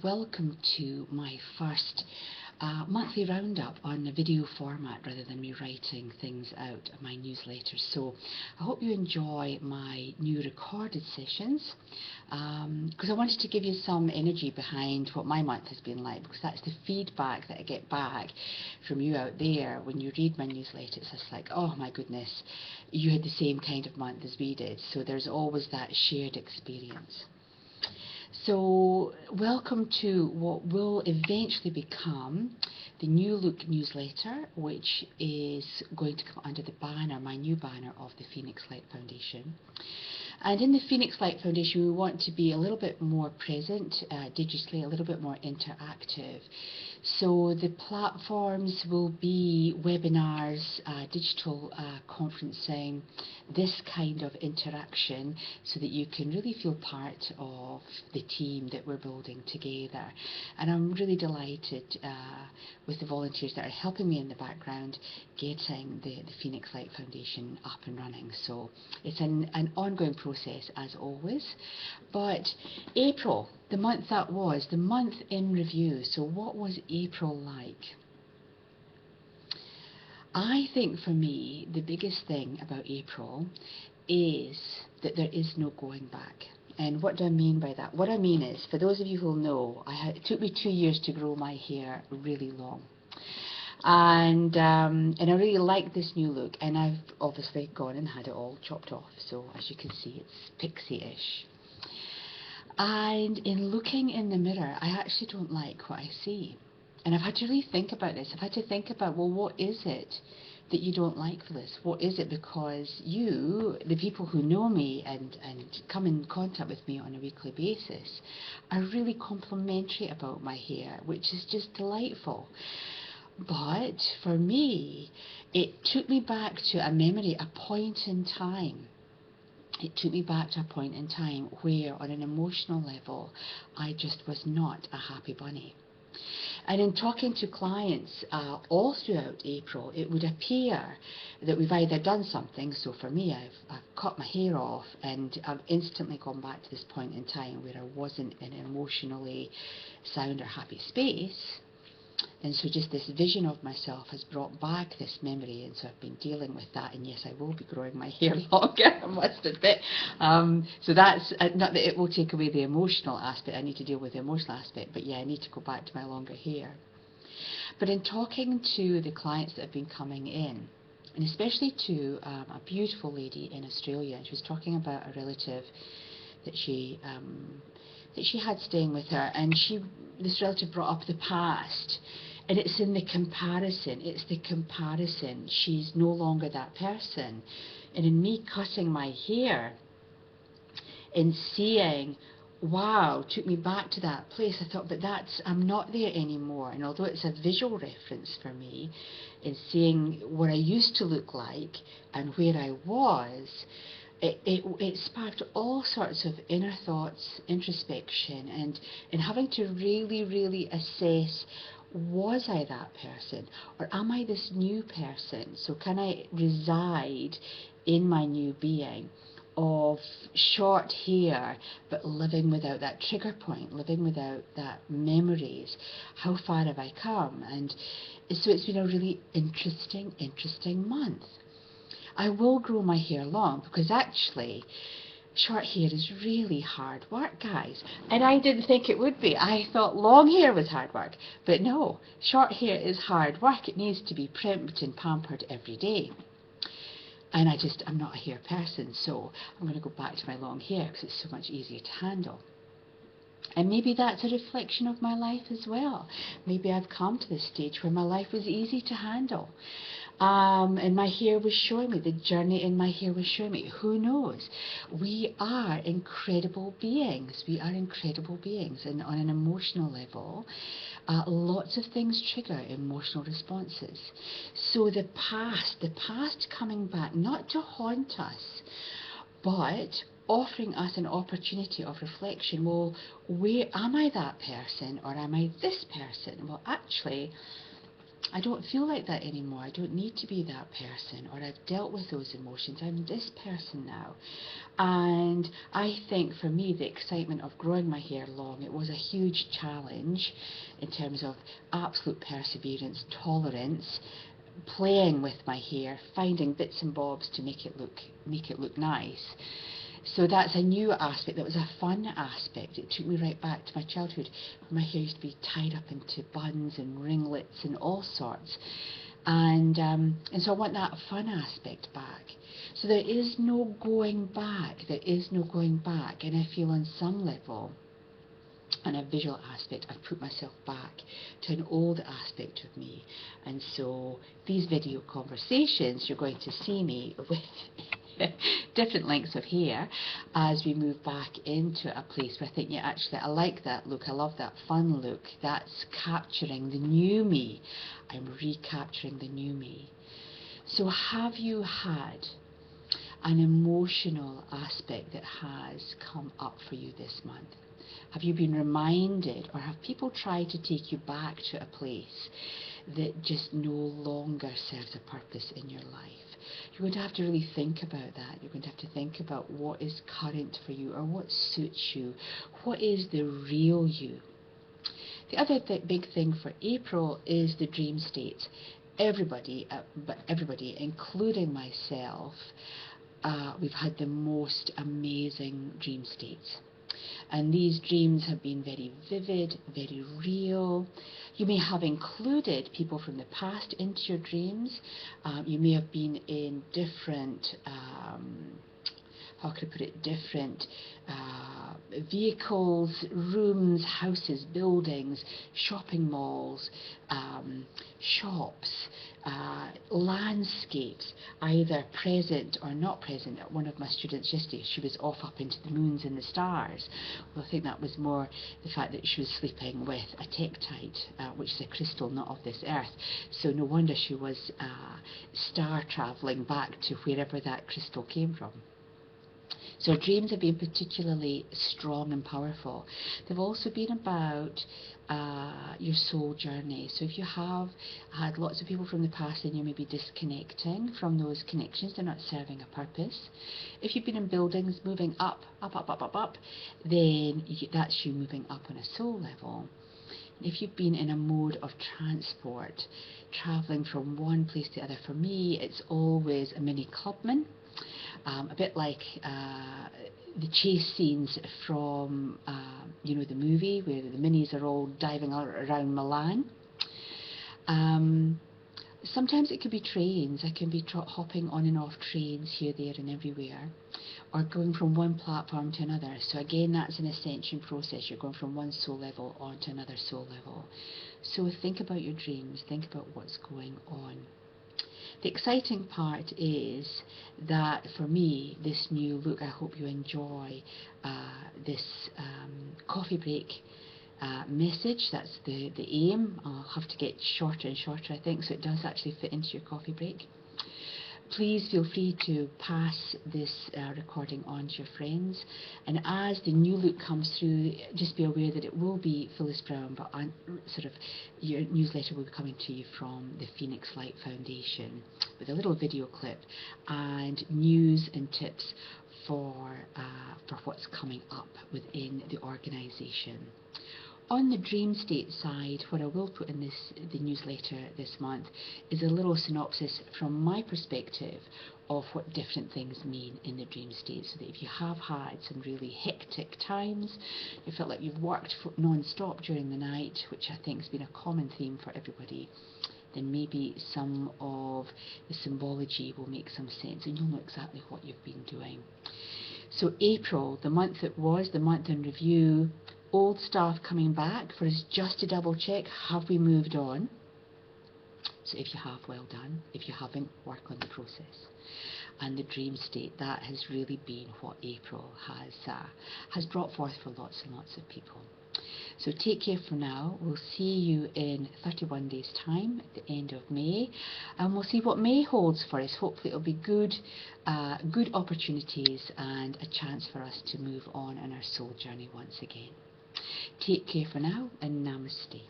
Welcome to my first monthly roundup on a video format rather than me writing things out of my newsletter. So I hope you enjoy my new recorded sessions because I wanted to give you some energy behind what my month has been like, because that's the feedback that I get back from you out there when you read my newsletter. It's just like, oh my goodness, you had the same kind of month as we did. So there's always that shared experience. So welcome to what will eventually become the New Look newsletter, which is going to come under the banner, my new banner, of the Phoenix Light Foundation. And in the Phoenix Light Foundation, we want to be a little bit more present digitally, a little bit more interactive. So the platforms will be webinars, digital conferencing, this kind of interaction, so that you can really feel part of the team that we're building together. And I'm really delighted with the volunteers that are helping me in the background getting the Phoenix Light Foundation up and running. So it's an ongoing process as always. But April, the month that was, the month in review. So what was April like? I think for me, the biggest thing about April is that there is no going back. And what do I mean by that? What I mean is, for those of you who know, it took me 2 years to grow my hair really long. And I really like this new look, and I've obviously gone and had it all chopped off. So as you can see, it's pixie-ish. And in looking in the mirror, I actually don't like what I see. And I've had to really think about this. I've had to think about, well, what is it that you don't like, Phyllis? What is it? Because you, the people who know me and come in contact with me on a weekly basis, are really complimentary about my hair, which is just delightful. But for me, it took me back to a memory, a point in time. It took me back to a point in time where, on an emotional level, I just was not a happy bunny. And in talking to clients all throughout April, it would appear that we've either done something. So for me, I've cut my hair off, and I've instantly gone back to this point in time where I wasn't in an emotionally sound or happy space. And so just this vision of myself has brought back this memory, and so I've been dealing with that. And yes, I will be growing my hair longer, I must admit. So that's, not that it will take away the emotional aspect, I need to deal with the emotional aspect, but yeah, I need to go back to my longer hair. But in talking to the clients that have been coming in, and especially to a beautiful lady in Australia, and she was talking about a relative that she had staying with her, and this relative brought up the past, and it's in the comparison. It's the comparison. She's no longer that person. And in me cutting my hair and seeing, wow, took me back to that place, I thought, but I'm not there anymore. And although it's a visual reference for me, in seeing what I used to look like and where I was, it sparked all sorts of inner thoughts, introspection, and having to really, really assess, was I that person, or am I this new person? So can I reside in my new being of short hair, but living without that trigger point, living without that memories? How far have I come? And so it's been a really interesting month. I will grow my hair long, because actually short hair is really hard work, guys. And I didn't think it would be. I thought long hair was hard work. But no, short hair is hard work. It needs to be primped and pampered every day. And I'm not a hair person, so I'm going to go back to my long hair because it's so much easier to handle. And maybe that's a reflection of my life as well. Maybe I've come to this stage where my life was easy to handle. And my hair was showing me, the journey in my hair was showing me. Who knows? We are incredible beings. We are incredible beings. And on an emotional level, lots of things trigger emotional responses. So the past coming back, not to haunt us, but offering us an opportunity of reflection. Well, where am I that person, or am I this person? Well, actually, I don't feel like that anymore. I don't need to be that person, or I've dealt with those emotions. I'm this person now. And I think for me, the excitement of growing my hair long, it was a huge challenge in terms of absolute perseverance, tolerance, playing with my hair, finding bits and bobs to make it look nice. So that's a new aspect. That was a fun aspect. It took me right back to my childhood. My hair used to be tied up into buns and ringlets and all sorts. And so I want that fun aspect back. So there is no going back. There is no going back. And I feel on some level, on a visual aspect, I've put myself back to an old aspect of me. And so these video conversations, you're going to see me with different lengths of hair as we move back into a place where I think, yeah, actually, I like that look. I love that fun look. That's capturing the new me. I'm recapturing the new me. So have you had an emotional aspect that has come up for you this month? Have you been reminded, or have people tried to take you back to a place that just no longer serves a purpose in your life? You're going to have to really think about that. You're going to have to think about what is current for you, or what suits you. What is the real you? The other big thing for April is the dream state. Everybody, including myself, we've had the most amazing dream states. And these dreams have been very vivid, very real. You may have included people from the past into your dreams. You may have been in different, how could I put it, different vehicles, rooms, houses, buildings, shopping malls, shops, landscapes, either present or not present. One of my students yesterday, she was off up into the moons and the stars. Well, I think that was more the fact that she was sleeping with a tektite, which is a crystal not of this earth. So no wonder she was star travelling back to wherever that crystal came from. So our dreams have been particularly strong and powerful. They've also been about your soul journey. So if you have had lots of people from the past and you're maybe disconnecting from those connections, they're not serving a purpose. If you've been in buildings moving up, then that's you moving up on a soul level. If you've been in a mode of transport, travelling from one place to the other, for me it's always a mini clubman. A bit like the chase scenes from, the movie where the minis are all diving around Milan. Sometimes it could be trains. I can be hopping on and off trains here, there and everywhere, or going from one platform to another. So again, that's an ascension process. You're going from one soul level on to another soul level. So think about your dreams. Think about what's going on. The exciting part is that for me, this new look, I hope you enjoy this coffee break message. That's the aim. I'll have to get shorter and shorter, I think, so it does actually fit into your coffee break. Please feel free to pass this recording on to your friends, and as the new look comes through, just be aware that it will be Phyllis Brown, but your newsletter will be coming to you from the Phoenix Light Foundation with a little video clip and news and tips for what's coming up within the organisation. On the dream state side, what I will put in the newsletter this month is a little synopsis from my perspective of what different things mean in the dream state, so that if you have had some really hectic times, you felt like you've worked non-stop during the night, which I think has been a common theme for everybody, then maybe some of the symbology will make some sense and you'll know exactly what you've been doing. So April, the month that was, the month in review, old stuff coming back for us just to double check, have we moved on? So if you have, well done. If you haven't, work on the process. And the dream state, that has really been what April has brought forth for lots and lots of people. So take care for now. We'll see you in 31 days time at the end of May, and we'll see what May holds for us. Hopefully it'll be good opportunities and a chance for us to move on our soul journey once again. Take care for now, and namaste.